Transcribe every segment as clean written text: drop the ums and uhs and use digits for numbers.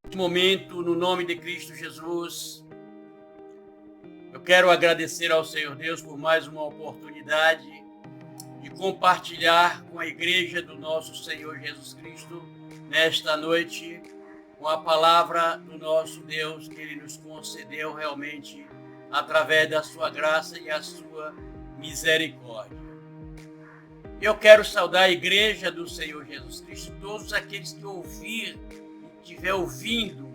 Neste momento, no nome de Cristo Jesus, eu quero agradecer ao Senhor Deus por mais uma oportunidade de compartilhar com a igreja do nosso Senhor Jesus Cristo nesta noite, com a palavra do nosso Deus que Ele nos concedeu realmente através da sua graça e a sua misericórdia. Eu quero saudar a igreja do Senhor Jesus Cristo, todos aqueles que estiver ouvindo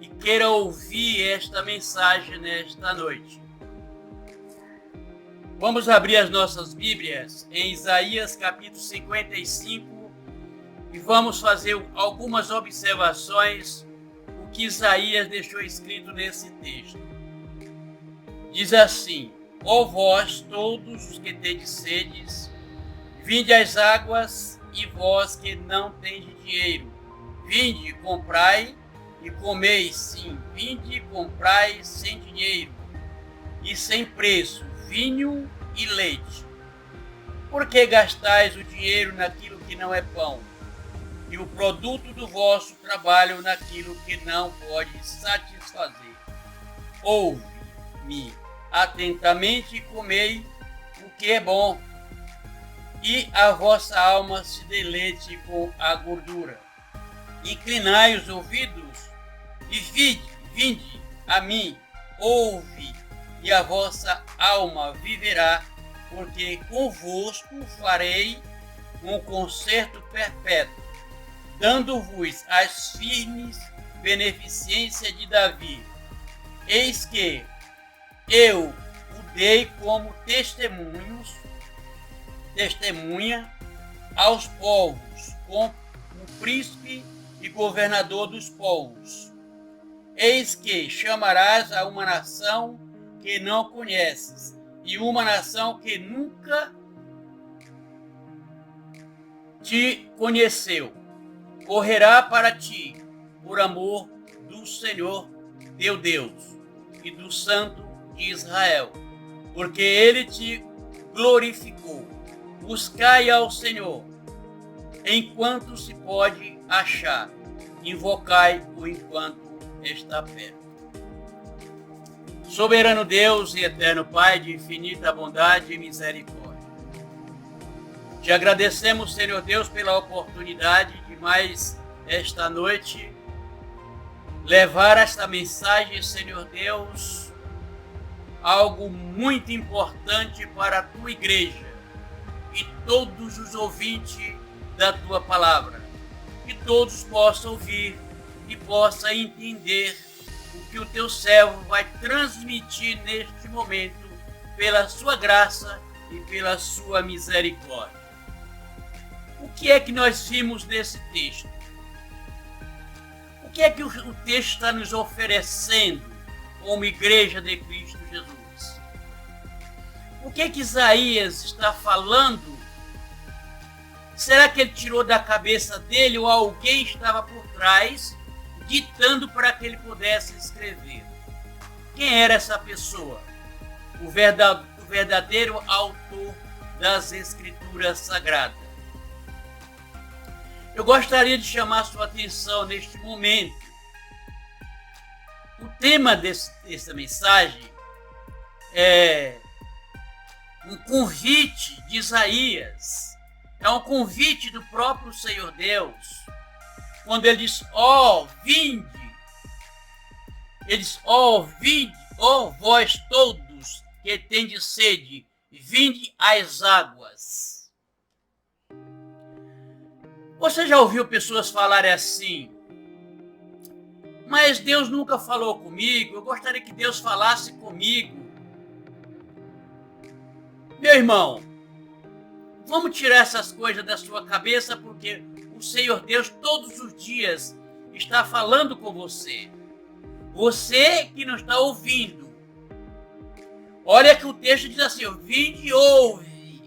e queira ouvir esta mensagem nesta noite. Vamos abrir as nossas Bíblias em Isaías capítulo 55 e vamos fazer algumas observações o que Isaías deixou escrito nesse texto. Diz assim: ó vós todos os que tendes sedes, vinde às águas, e vós que não tendes dinheiro, vinde, comprai e comei, sim, vinde e comprai sem dinheiro e sem preço, vinho e leite. Por que gastais o dinheiro naquilo que não é pão, e o produto do vosso trabalho naquilo que não pode satisfazer? Ouve-me atentamente e comei o que é bom, e a vossa alma se deleite com a gordura. Inclinai os ouvidos e vinde a mim, ouve, e a vossa alma viverá, porque convosco farei um concerto perpétuo, dando-vos as firmes beneficências de Davi. Eis que eu o dei como testemunha aos povos, como o príncipe e governador dos povos. Eis que chamarás a uma nação que não conheces, e uma nação que nunca te conheceu. Correrá para ti, por amor do Senhor teu Deus e do Santo de Israel, porque ele te glorificou. Buscai ao Senhor enquanto se pode achar, invocai-o enquanto está perto. Soberano Deus e eterno Pai de infinita bondade e misericórdia, te agradecemos, Senhor Deus, pela oportunidade de mais esta noite levar esta mensagem, Senhor Deus, algo muito importante para a tua igreja e todos os ouvintes da tua palavra, que todos possam ouvir e possam entender o que o teu servo vai transmitir neste momento pela sua graça e pela sua misericórdia. O que é que nós vimos nesse texto? O que é que o texto está nos oferecendo como igreja de Cristo Jesus? O que é que Isaías está falando? Será que ele tirou da cabeça dele ou alguém estava por trás ditando para que ele pudesse escrever? Quem era essa pessoa? O verdadeiro autor das Escrituras Sagradas. Eu gostaria de chamar sua atenção neste momento. O tema dessa mensagem é um convite de Isaías. É um convite do próprio Senhor Deus. Quando ele diz, ó, vinde. Ele diz, ó, vinde, ó, vós todos que tendes sede, vinde às águas. Você já ouviu pessoas falarem assim? Mas Deus nunca falou comigo, eu gostaria que Deus falasse comigo. Meu irmão, vamos tirar essas coisas da sua cabeça, porque o Senhor Deus todos os dias está falando com você. Você que não está ouvindo. Olha que o texto diz assim, vinde e ouve.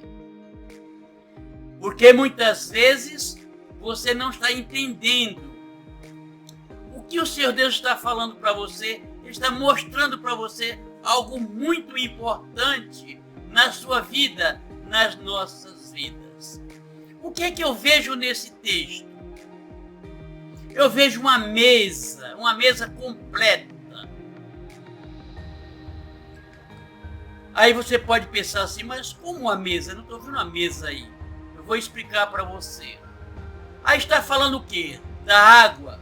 Porque muitas vezes você não está entendendo o que o Senhor Deus está falando para você. Ele está mostrando para você algo muito importante na sua vida, nas nossas vidas. O que é que eu vejo nesse texto? Eu vejo uma mesa completa. Aí você pode pensar assim, mas como uma mesa? Eu não estou vendo uma mesa aí. Eu vou explicar para você. Aí está falando o quê? Da água.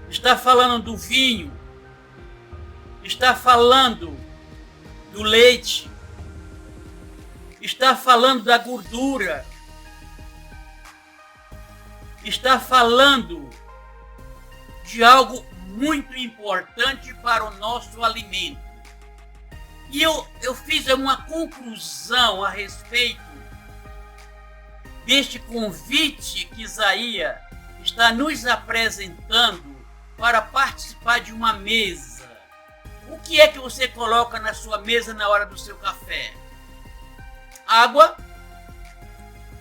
Está falando do vinho. Está falando do leite. Está falando da gordura. Está falando de algo muito importante para o nosso alimento. E eu fiz uma conclusão a respeito deste convite que Isaías está nos apresentando para participar de uma mesa. O que é que você coloca na sua mesa na hora do seu café? Água,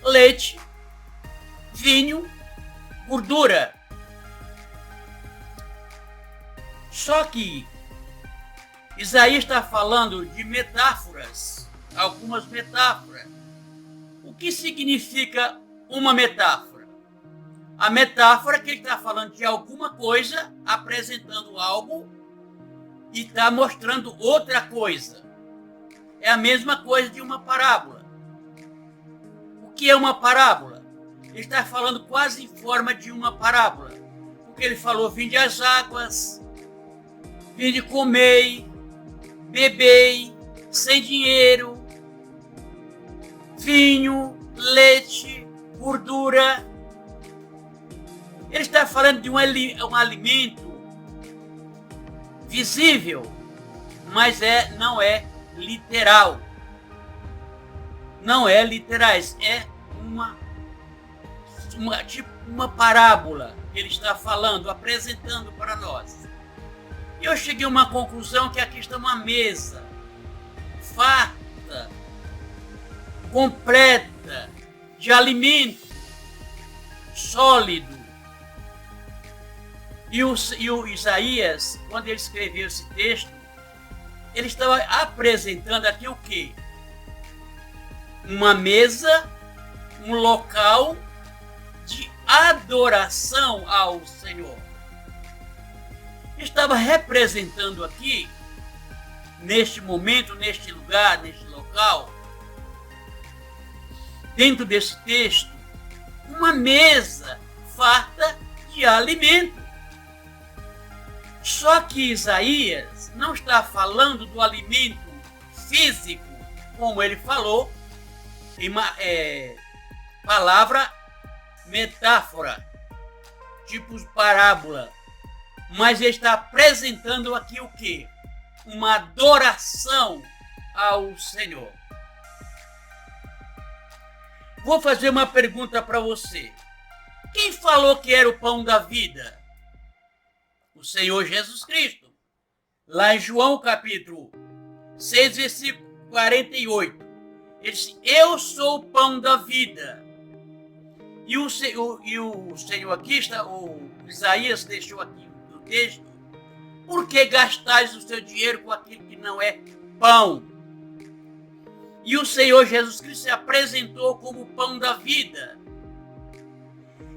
leite, vinho, gordura. Só que Isaías está falando de metáforas, algumas metáforas. O que significa uma metáfora? A metáfora é que ele está falando de alguma coisa, apresentando algo e está mostrando outra coisa. É a mesma coisa de uma parábola. O que é uma parábola? Ele está falando quase em forma de uma parábola. Porque ele falou, vinde as águas, vinde comei, bebei, sem dinheiro, vinho, leite, gordura. Ele está falando de um alimento visível, mas não é literal. Não é literal, é uma parábola que ele está falando, apresentando para nós. E eu cheguei a uma conclusão que aqui está uma mesa farta, completa, de alimento sólido. E o Isaías, quando ele escreveu esse texto, ele estava apresentando aqui o quê? Uma mesa, um local de adoração ao Senhor. Estava representando aqui, neste momento, neste lugar, neste local, dentro desse texto, uma mesa farta de alimento. Só que Isaías não está falando do alimento físico, como ele falou, em palavra metáfora, tipo parábola. Mas ele está apresentando aqui o quê? Uma adoração ao Senhor. Vou fazer uma pergunta para você. Quem falou que era o pão da vida? O Senhor Jesus Cristo. Lá em João capítulo 6, versículo 48. Ele disse, eu sou o pão da vida. E o Senhor aqui, o Isaías deixou aqui no texto, por que gastais o seu dinheiro com aquilo que não é pão? E o Senhor Jesus Cristo se apresentou como o pão da vida.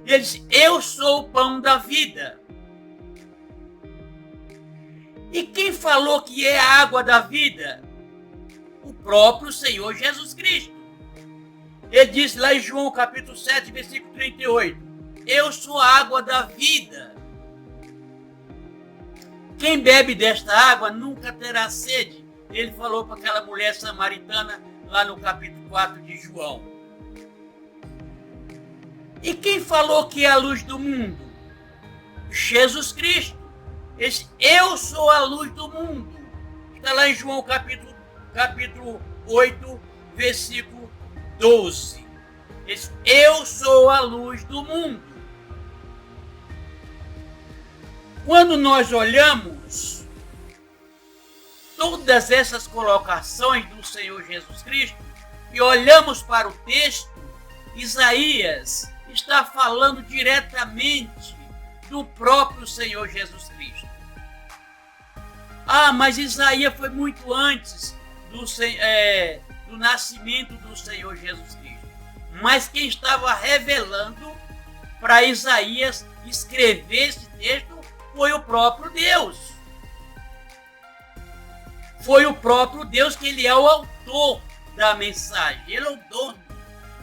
Ele disse, eu sou o pão da vida. E quem falou que é a água da vida? O próprio Senhor Jesus Cristo. Ele diz lá em João capítulo 7, versículo 38, eu sou a água da vida. Quem bebe desta água nunca terá sede. Ele falou para aquela mulher samaritana lá no capítulo 4 de João. E quem falou que é a luz do mundo? Jesus Cristo. Ele disse, eu sou a luz do mundo. Está lá em João capítulo 8, versículo 12. Ele disse, eu sou a luz do mundo. Quando nós olhamos todas essas colocações do Senhor Jesus Cristo e olhamos para o texto, Isaías está falando diretamente do próprio Senhor Jesus Cristo. Ah, mas Isaías foi muito antes do nascimento do Senhor Jesus Cristo. mas quem estava revelando para Isaías escrever esse texto foi o próprio Deus. Foi o próprio Deus, que ele é o autor da mensagem, ele é o dono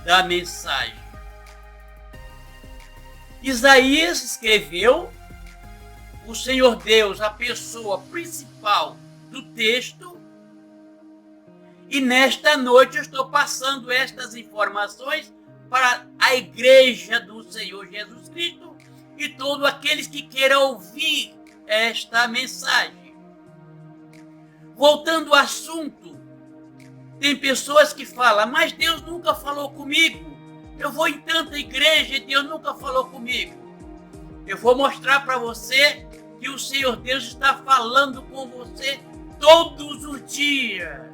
da mensagem. Isaías escreveu, o Senhor Deus, a pessoa principal do texto, e nesta noite eu estou passando estas informações para a igreja do Senhor Jesus Cristo e todos aqueles que queiram ouvir esta mensagem. Voltando ao assunto, tem pessoas que falam, mas Deus nunca falou comigo. Eu vou em tanta igreja e Deus nunca falou comigo. Eu vou mostrar para você que o Senhor Deus está falando com você todos os dias.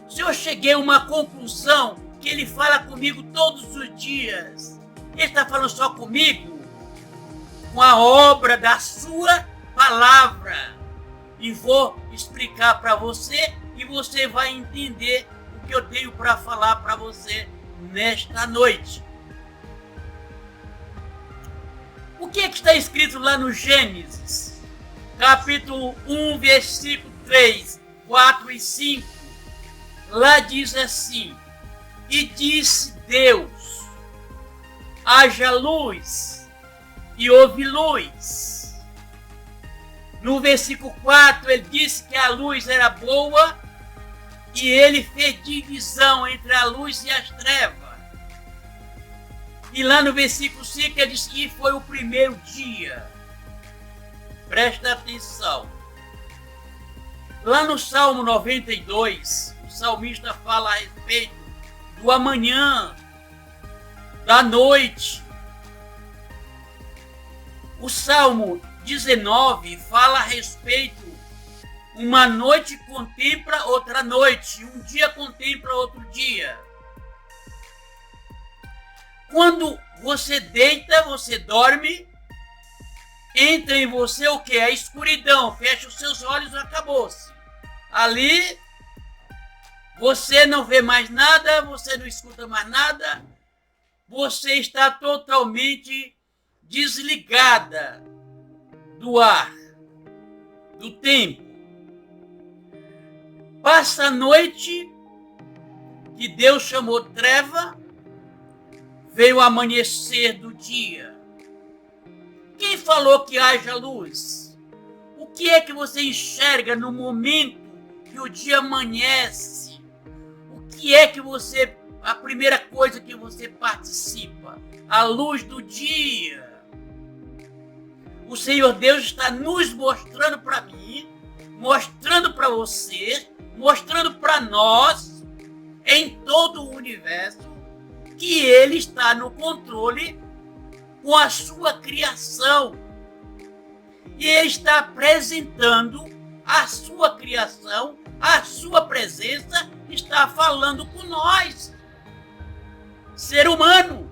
Se eu cheguei a uma conclusão que ele fala comigo todos os dias, ele está falando só comigo, com a obra da sua palavra. E vou explicar para você e você vai entender o que eu tenho para falar para você nesta noite. O que é que está escrito lá no Gênesis, capítulo 1, versículo 3, 4 e 5? Lá diz assim: e disse Deus, haja luz, e houve luz. No versículo 4, ele disse que a luz era boa, e ele fez divisão entre a luz e as trevas. E lá no versículo 5 ele diz que foi o primeiro dia. Presta atenção. Lá no Salmo 92, o salmista fala a respeito do amanhã, da noite. O Salmo 19 fala a respeito, uma noite contempla outra noite, um dia contempla outro dia. Quando você deita, você dorme, entra em você o que? A escuridão, fecha os seus olhos e acabou-se. Ali, você não vê mais nada, você não escuta mais nada, você está totalmente desligada do ar, do tempo. Passa a noite, que Deus chamou treva, veio o amanhecer do dia. Quem falou que haja luz? O que é que você enxerga no momento que o dia amanhece? O que é que você, a primeira coisa que você participa? A luz do dia. O Senhor Deus está nos mostrando para mim, mostrando para você, mostrando para nós, em todo o universo, que Ele está no controle com a sua criação. E Ele está apresentando a sua criação, a sua presença, está falando com nós, ser humano,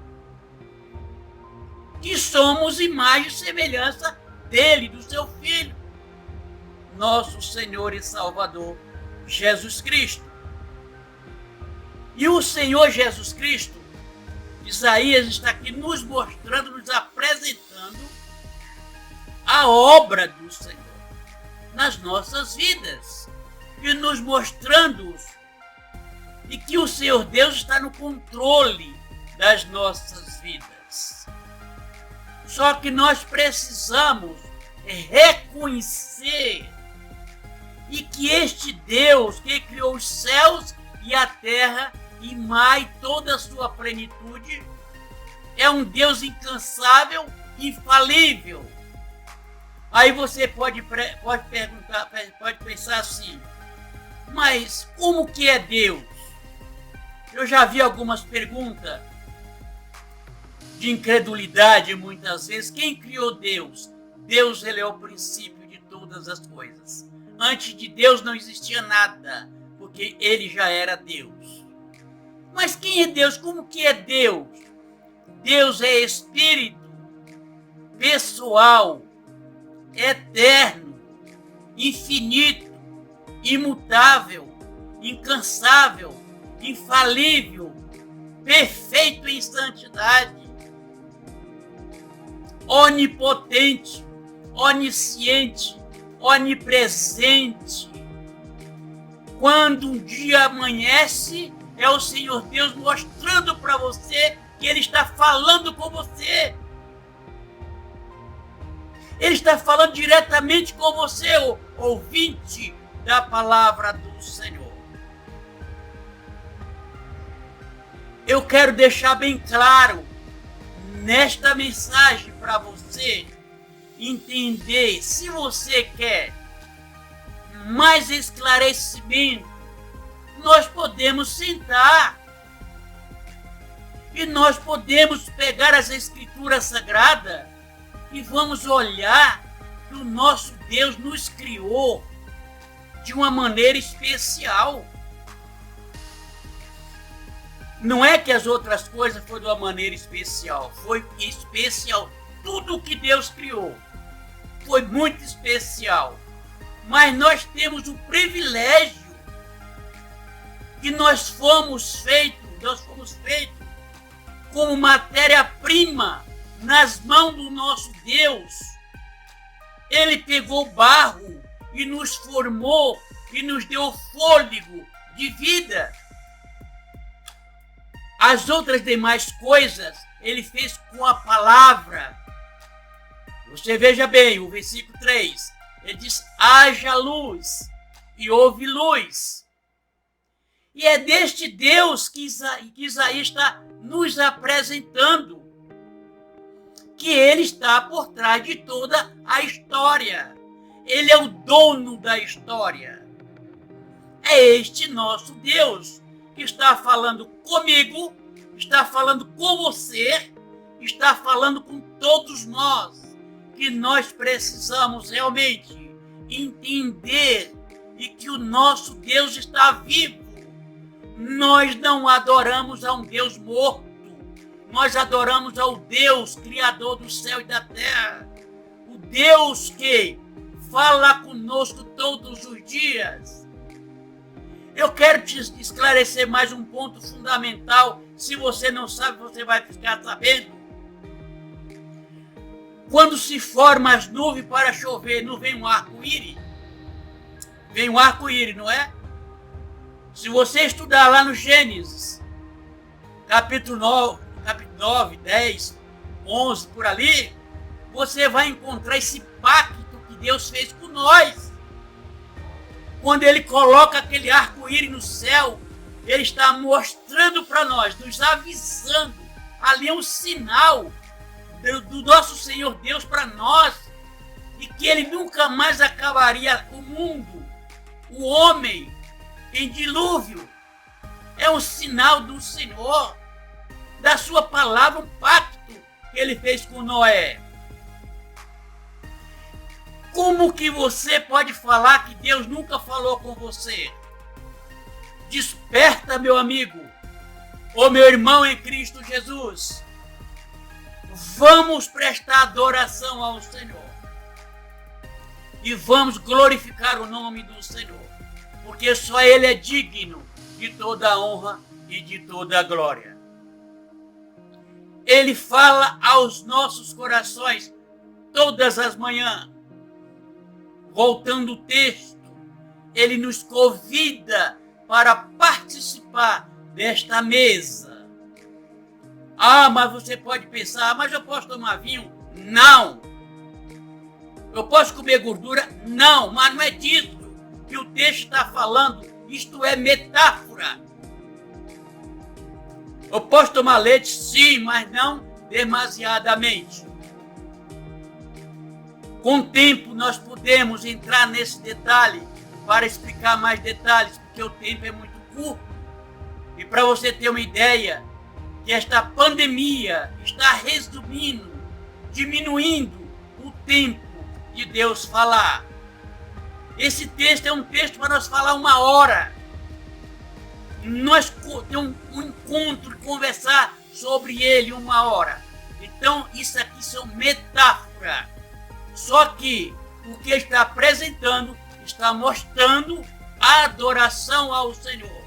que somos imagem e semelhança dele, do seu Filho, nosso Senhor e Salvador, Jesus Cristo. E o Senhor Jesus Cristo, Isaías está aqui nos mostrando, nos apresentando a obra do Senhor nas nossas vidas e nos mostrando e que o Senhor Deus está no controle das nossas vidas. Só que nós precisamos reconhecer e que este Deus que criou os céus e a terra e mais toda a sua plenitude é um Deus incansável, infalível. Aí você pode perguntar, pode pensar assim, mas como que é Deus? Eu já vi algumas perguntas de incredulidade muitas vezes. Quem criou Deus? Deus, ele é o princípio de todas as coisas. Antes de Deus não existia nada, porque ele já era Deus. Mas quem é Deus? Como que é Deus? Deus é espírito, pessoal, eterno, infinito, imutável, incansável, infalível, perfeito em santidade, onipotente, onisciente, onipresente. Quando um dia amanhece, é o Senhor Deus mostrando para você que Ele está falando com você. Ele está falando diretamente com você, ouvinte da palavra do Senhor. Eu quero deixar bem claro nesta mensagem para você entender, se você quer mais esclarecimento, nós podemos sentar e nós podemos pegar as Escrituras Sagradas e vamos olhar que o nosso Deus nos criou de uma maneira especial. Não é que as outras coisas foram de uma maneira especial, foi especial. Tudo que Deus criou foi muito especial. Mas nós temos o privilégio que nós fomos feitos como matéria-prima nas mãos do nosso Deus. Ele pegou barro e nos formou e nos deu fôlego de vida. As outras demais coisas ele fez com a palavra. Você veja bem, o versículo 3, ele diz: haja luz, e houve luz. E é deste Deus que Isaías está nos apresentando, que ele está por trás de toda a história. Ele é o dono da história. É este nosso Deus que está falando comigo, está falando com você, está falando com todos nós, que nós precisamos realmente entender e que o nosso Deus está vivo. Nós não adoramos a um Deus morto, nós adoramos ao Deus Criador do céu e da terra, o Deus que fala conosco todos os dias. Eu quero te esclarecer mais um ponto fundamental. Se você não sabe, você vai ficar sabendo. Quando se forma as nuvens para chover, não vem um arco-íris? Vem um arco-íris, não é? Se você estudar lá no Gênesis, capítulo 9, 10, 11, por ali, você vai encontrar esse pacto que Deus fez com nós. Quando Ele coloca aquele arco-íris no céu, Ele está mostrando para nós, nos avisando. Ali é um sinal do nosso Senhor Deus para nós, e que Ele nunca mais acabaria o mundo, o homem, em dilúvio. É um sinal do Senhor, da sua palavra, um pacto que Ele fez com Noé. Como que você pode falar que Deus nunca falou com você? Desperta, meu amigo, ou meu irmão em Cristo Jesus. Vamos prestar adoração ao Senhor. E vamos glorificar o nome do Senhor. Porque só Ele é digno de toda a honra e de toda a glória. Ele fala aos nossos corações todas as manhãs. Voltando o texto, Ele nos convida para participar desta mesa. Ah, mas você pode pensar, mas eu posso tomar vinho? Não. Eu posso comer gordura? Não, mas não é disso que o texto está falando. Isto é metáfora. Eu posso tomar leite? Sim, mas não demasiadamente. Com o tempo nós podemos entrar nesse detalhe para explicar mais detalhes, porque o tempo é muito curto. E para você ter uma ideia, que esta pandemia está resumindo, diminuindo o tempo de Deus falar. Esse texto é um texto para nós falar 1 hora. Nós temos um encontro, conversar sobre ele 1 hora. Então, isso aqui são metáforas. Só que o que está apresentando, está mostrando a adoração ao Senhor.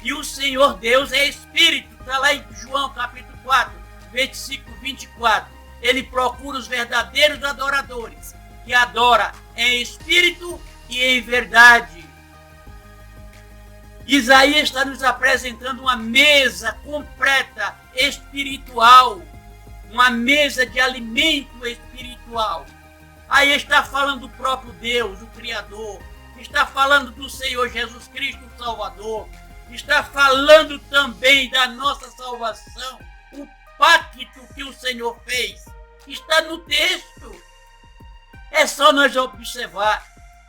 E o Senhor Deus é Espírito está lá em João capítulo 4, versículo 24. Ele procura os verdadeiros adoradores, que adora em espírito e em verdade. Isaías está nos apresentando uma mesa completa espiritual, uma mesa de alimento espiritual. Aí está falando do próprio Deus, o Criador, está falando do Senhor Jesus Cristo, o Salvador, está falando também da nossa salvação, o pacto que o Senhor fez. Está no texto. É só nós observar.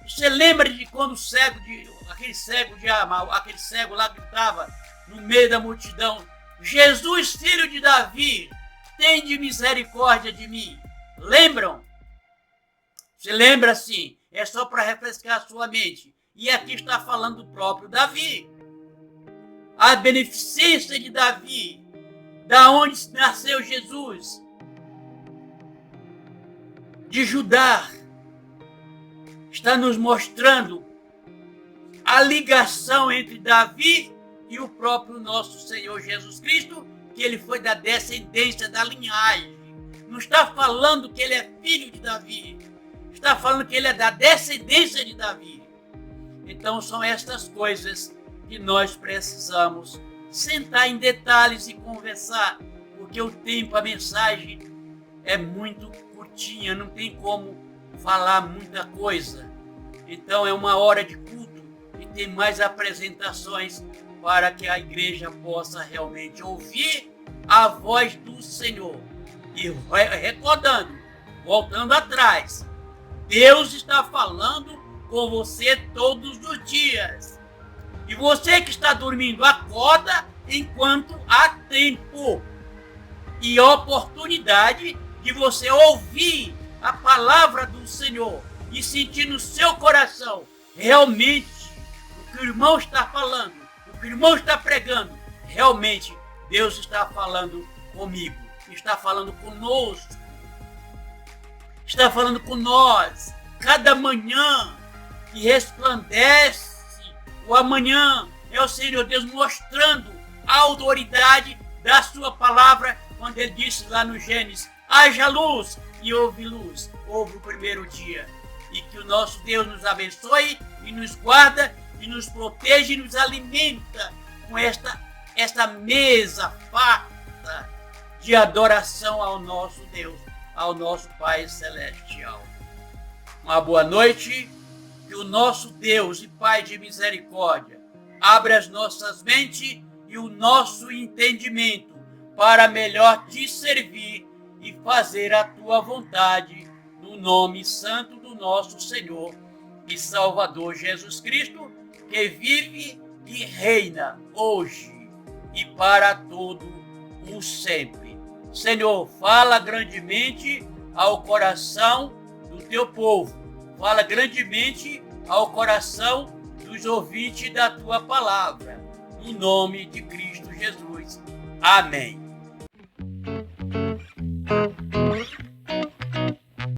Você lembra de quando aquele cego lá gritava no meio da multidão: Jesus, filho de Davi, tem de misericórdia de mim. Lembram? Você lembra sim? É só para refrescar a sua mente. E aqui está falando do próprio Davi. A beneficência de Davi, da onde nasceu Jesus, de Judá, está nos mostrando a ligação entre Davi e o próprio nosso Senhor Jesus Cristo, que ele foi da descendência, da linhagem. Não está falando que ele é filho de Davi, está falando que ele é da descendência de Davi. Então são estas coisas que nós precisamos sentar em detalhes e conversar, porque o tempo, a mensagem é muito curtinha, não tem como falar muita coisa. Então é uma hora de culto e tem mais apresentações para que a igreja possa realmente ouvir a voz do Senhor. E recordando, voltando atrás, Deus está falando com você todos os dias. E você que está dormindo, acorda enquanto há tempo e oportunidade de você ouvir a palavra do Senhor e sentir no seu coração realmente o que o irmão está falando, o que o irmão está pregando. Realmente Deus está falando comigo, está falando conosco, está falando com nós. Cada manhã que resplandece, o amanhã é o Senhor Deus mostrando a autoridade da sua palavra, quando ele disse lá no Gênesis: haja luz e houve luz. Houve o primeiro dia. E que o nosso Deus nos abençoe e nos guarda e nos protege e nos alimenta com esta mesa farta de adoração ao nosso Deus, ao nosso Pai Celestial. Uma boa noite. Que o nosso Deus e Pai de misericórdia abra as nossas mentes e o nosso entendimento para melhor te servir e fazer a tua vontade, no nome santo do nosso Senhor e Salvador Jesus Cristo, que vive e reina hoje e para todo o sempre. Senhor, fala grandemente ao coração do teu povo. Fala grandemente ao coração dos ouvintes da tua palavra. No nome de Cristo Jesus. Amém.